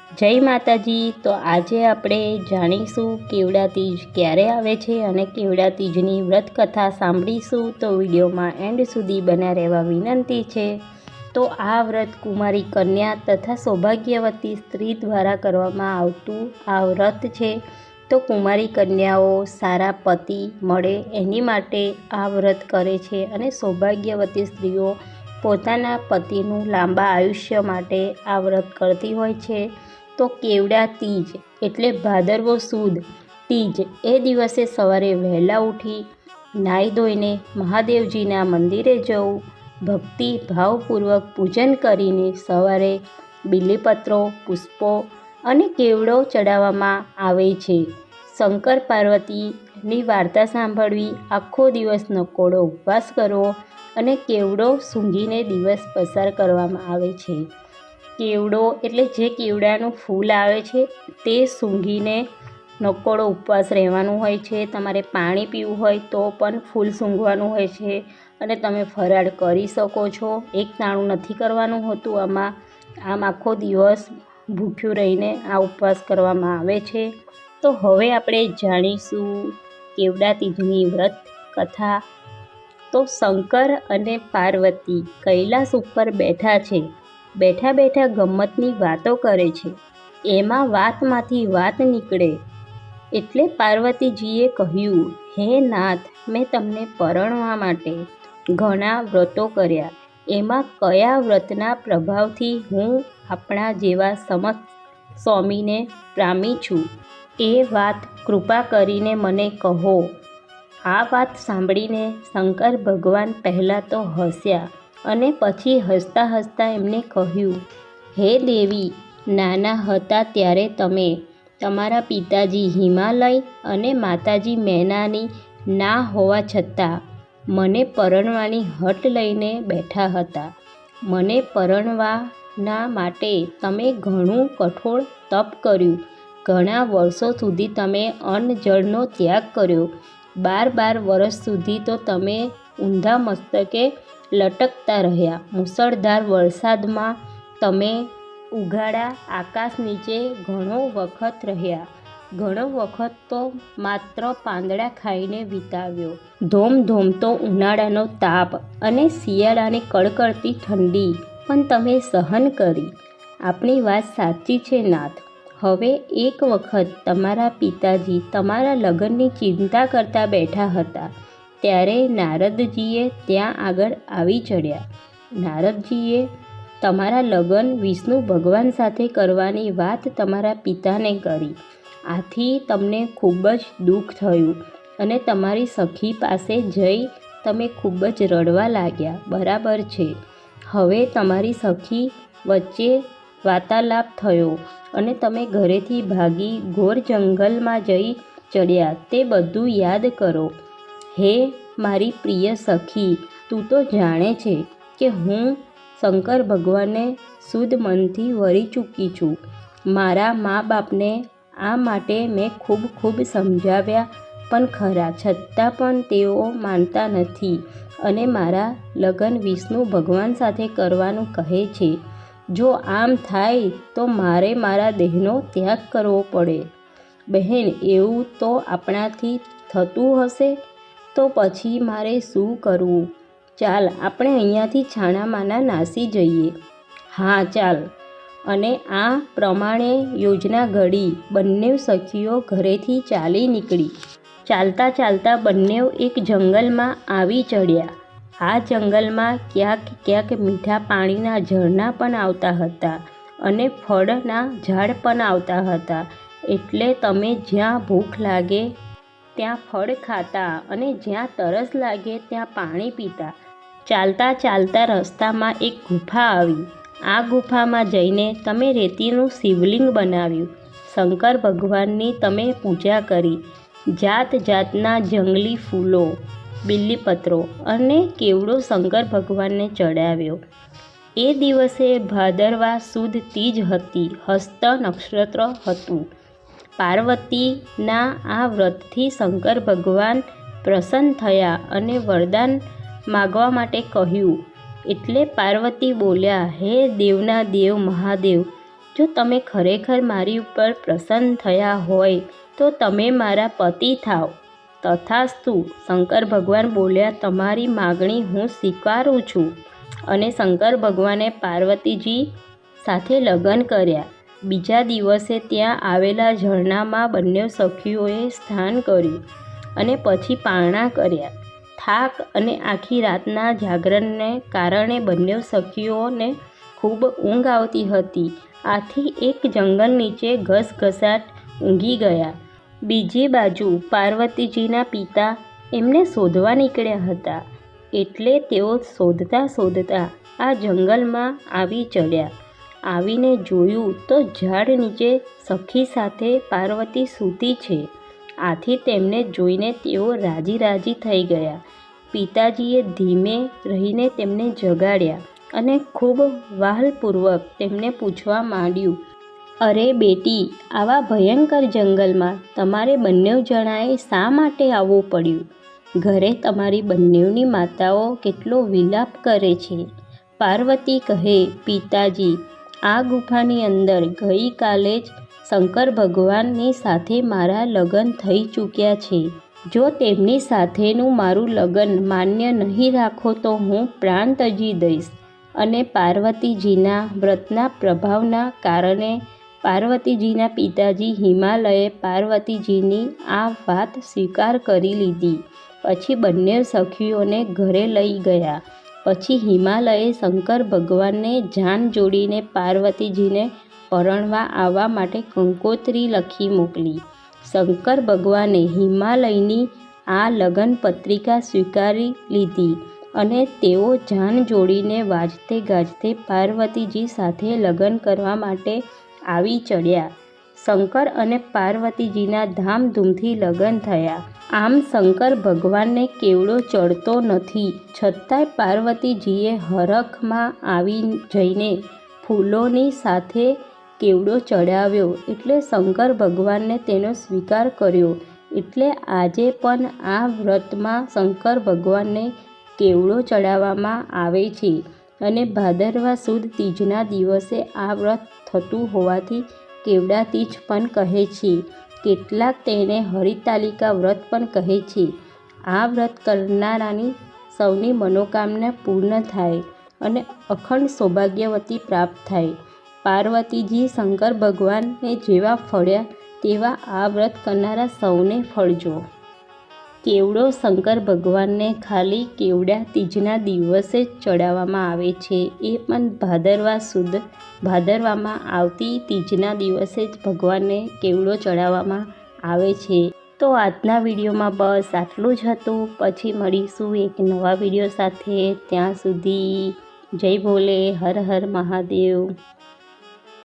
જય માતાજી। તો આજે આપણે જાણીશું કેવડા તીજ ક્યારે આવે છે અને કેવડા તીજની વ્રત કથા સાંભળીશું। તો વિડીયોમાં એન્ડ સુધી બન્યા રહેવા વિનંતી છે। તો આ વ્રત કુમારી કન્યા તથા સૌભાગ્યવતી સ્ત્રી દ્વારા કરવામાં આવતું આ વ્રત છે। તો કુમારી કન્યાઓ સારા પતિ મળે એની માટે આ વ્રત કરે છે અને સૌભાગ્યવતી સ્ત્રીઓ પોતાના પતિનું લાંબા આયુષ્ય માટે આ વ્રત કરતી હોય છે। તો કેવડા તીજ એટલે ભાદરવો સુદ તીજ એ દિવસે સવારે વહેલા ઉઠી નાહી ધોઈને મહાદેવજીના મંદિરે જવું, ભક્તિ ભાવપૂર્વક પૂજન કરીને સવારે બીલીપત્રો, પુષ્પો અને કેવડો ચડાવવામાં આવે છે। શંકર પાર્વતીની વાર્તા સાંભળવી, આખો દિવસ નકોડો ઉપવાસ કરવો અને કેવડો સૂંઘીને દિવસ પસાર કરવામાં આવે છે। કેવડો એટલે જે કેવડાનું ફૂલ આવે છે તે સૂંઘીને નકોડો ઉપવાસ રહેવાનું હોય છે। તમારે પાણી પીવું હોય તો પણ ફૂલ સૂંઘવાનું હોય છે અને તમે ફરાળ કરી શકો છો। એક તાણું નથી કરવાનું હોતું આમ આખો દિવસ ભૂખ્યું રહીને આ ઉપવાસ કરવામાં આવે છે। તો હવે આપણે જાણીશું કેવડા તીજની વ્રત કથા। તો શંકર અને પાર્વતી કૈલાસ ઉપર બેઠા છે। બેઠા બેઠા ગમ્મતની વાતો કરે છે। એમાં વાતમાંથી વાત નીકળે એટલે પાર્વતીજીએ કહ્યું, હે નાથ, મેં તમને પરણવા માટે ઘણા વ્રતો કર્યા, એમાં કયા વ્રતના પ્રભાવથી હું આપણા જેવા સમર્થ સ્વામીને પામી છું એ વાત કૃપા કરીને મને કહો। આ વાત સાંભળીને શંકર ભગવાન પહેલાં તો હસ્યા અને પછી હસતા હસતા એમને કહ્યું, હે દેવી, નાના હતા ત્યારે તમે તમારા પિતાજી હિમાલય અને માતાજી મેનાની ના હોવા છતાં મને પરણવાની હટ લઈને બેઠા હતા। મને પરણવાના માટે તમે ઘણું કઠોર તપ કર્યું, ઘણા વર્ષો સુધી તમે અન્ન જળનો ત્યાગ કર્યો, 12 વર્ષ સુધી તો તમે ઊંધા મસ્તકે લટકતા રહ્યા, મુશળધાર વરસાદમાં તમે ઉઘાડા આકાશ નીચે ઘણો વખત રહ્યા, ઘણો વખત તો માત્ર પાંદડા ખાઈને વિતાવ્યો, ધોમધોમતો ઉનાળાનો તાપ અને શિયાળાની કડકડતી ઠંડી પણ તમે સહન કરી। આપણી વાત સાચી છે નાથ। હવે એક વખત તમારા પિતાજી તમારા લગ્નની ચિંતા કરતા બેઠા હતા ત્યારે નારદજીએ ત્યાં આગળ આવી ચડ્યા। નારદજીએ તમારા લગ્ન વિષ્ણુ ભગવાન સાથે કરવાની વાત તમારા પિતાને કરી। આથી તમને ખૂબ જ દુઃખ થયું અને તમારી સખી પાસે જઈ તમે ખૂબ જ રડવા લાગ્યા। બરાબર છે। હવે તમારી સખી વચ્ચે વાર્તાલાપ થયો અને તમે ઘરેથી ભાગી ઘોર જંગલમાં જઈ ચડ્યા। તે બધું યાદ કરો। હે મારી પ્રિય સખી, તું તો જાણે છે કે હું શંકર ભગવાનને શુદ્ધ મનથી વરી ચૂકી છું। મારા મા બાપને આ માટે મેં ખૂબ સમજાવ્યા પણ ખરા, છતાં પણ તેઓ માનતા નથી અને મારા લગ્ન વિષ્ણુ ભગવાન સાથે કરવાનું કહે છે। જો આમ થાય તો મારે મારા દેહનો ત્યાગ કરવો પડે। બહેન, એવું તો આપણાથી થતું હશે તો પછી મારે શું કરવું? ચાલ, આપણે અહીંયાથી છાણામાના નાસી જઈએ। હા, ચાલ। અને આ પ્રમાણે યોજના ઘડી બંને સખીઓ ઘરેથી ચાલી નીકળી। ચાલતા ચાલતા બંને એક જંગલમાં આવી ચડ્યા। આ જંગલમાં ક્યાંક મીઠા પાણીના ઝરણા પણ આવતા હતા અને ફળના ઝાડ પણ આવતા હતા, એટલે તમે જ્યાં ભૂખ લાગે ત્યાં ફળ ખાતા અને જ્યાં તરસ લાગે ત્યાં પાણી પીતા। ચાલતા ચાલતા રસ્તામાં એક ગુફા આવી। આ ગુફામાં જઈને તમે રેતીનું શિવલિંગ બનાવ્યું, શંકર ભગવાનની તમે પૂજા કરી, જાત જાતના જંગલી ફૂલો, બીલીપત્રો અને કેવડો શંકર ભગવાનને ચડાવ્યો। એ દિવસે ભાદરવા સુદ તીજ હતી, હસ્ત નક્ષત્ર હતું। પાર્વતીના આ વ્રતથી શંકર ભગવાન પ્રસન્ન થયા અને વરદાન માગવા માટે કહ્યું। એટલે પાર્વતી બોલ્યા, હે દેવના દેવ મહાદેવ, જો તમે ખરેખર મારી ઉપર પ્રસન્ન થયા હોય તો તમે મારા પતિ થાઓ. તથાસ્તુ. શંકર ભગવાન બોલ્યા, તમારી માગણી હું સ્વીકારું છું. અને શંકર ભગવાને પાર્વતીજી સાથે લગ્ન કર્યા. બીજા દિવસે ત્યાં આવેલા ઝરણામાં બંને સખીઓએ સ્નાન કર્યું અને પછી પારણા કર્યા. થાક અને આખી રાતના જાગરણને કારણે બંને સખીઓને ખૂબ ઊંઘ આવતી હતી. આથી એક જંગલ નીચે ઘસઘસાટ ઊંઘી ગયા. બીજી બાજુ પાર્વતીજીના પિતા એમને શોધવા નીકળ્યા હતા. એટલે તેઓ શોધતા શોધતા આ જંગલમાં આવી ચડ્યા. આવીને જોયું તો ઝાડ નીચે સખી સાથે પાર્વતી સૂતી છે. આથી તેમને જોઈને તેઓ રાજી રાજી થઈ ગયા. પિતાજીએ ધીમે રહીને તેમને જગાડ્યા અને ખૂબ વ્હાલપૂર્વક તેમને પૂછવા માંડ્યું, અરે બેટી, આવા ભયંકર જંગલમાં તમારે બંને જણાએ શા માટે આવવું પડ્યું? ઘરે તમારી બંનેની માતાઓ કેટલો વિલાપ કરે છે. પાર્વતી કહે, પિતાજી, આ ગુફાની અંદર ગઈકાલે જ શંકર ભગવાનની સાથે મારા લગ્ન થઈ ચૂક્યા છે. જો તેમની સાથેનું મારું લગ્ન માન્ય નહીં રાખો તો હું પ્રાણ ત્યજી દઈશ. અને પાર્વતીજીના વ્રતના પ્રભાવના કારણે પાર્વતીજીના પિતાજી હિમાલયે પાર્વતીજીની આ વાત સ્વીકાર કરી લીધી. પછી બંને સખીઓને ઘરે લઈ ગયા. પછી હિમાલયે શંકર ભગવાનને જાન જોડીને પાર્વતીજીને પરણવા આવવા માટે કંકોત્રી લખી મોકલી. શંકર ભગવાને હિમાલયની આ લગ્ન પત્રિકા સ્વીકારી લીધી અને તેઓ જાન જોડીને વાજતે ગાજતે પાર્વતીજી સાથે લગ્ન કરવા માટે આવી ચડ્યા. શંકર અને પાર્વતીજીના ધામધૂમથી લગ્ન થયા. આમ શંકર ભગવાનને કેવડો ચડતો નથી, છતાંય પાર્વતીજીએ હરખમાં આવી જઈને ફૂલોની સાથે કેવડો ચડાવ્યો. એટલે શંકર ભગવાનને તેનો સ્વીકાર કર્યો. એટલે આજે પણ આ વ્રતમાં શંકર ભગવાનને કેવડો ચડાવવામાં આવે છે અને ભાદરવા સુદ તીજના દિવસે આ વ્રત થતું હોવાથી કેવડા તીજ પણ કહે છે. કેટલાક તેને હરિતાલિકા વ્રત પણ કહે છે. આ વ્રત કરનારાની સૌની મનોકામના પૂર્ણ થાય અને અખંડ સૌભાગ્યવતી પ્રાપ્ત થાય. પાર્વતીજી શંકર ભગવાનને જેવા ફળ્યા તેવા આ વ્રત કરનારા સૌને ફળજો. કેવડો શંકર ભગવાનને ખાલી કેવડા તીજના દિવસે જ ચડાવવામાં આવે છે. એ પણ ભાદરવા સુદ ભાદરવામાં આવતી તીજના દિવસે જ ભગવાનને કેવડો ચડાવવામાં આવે છે. તો આજના વિડીયોમાં બસ આટલું જ હતું. પછી મળીશું એક નવા વિડીયો સાથે. ત્યાં સુધી જય ભોલે, હર હર મહાદેવ.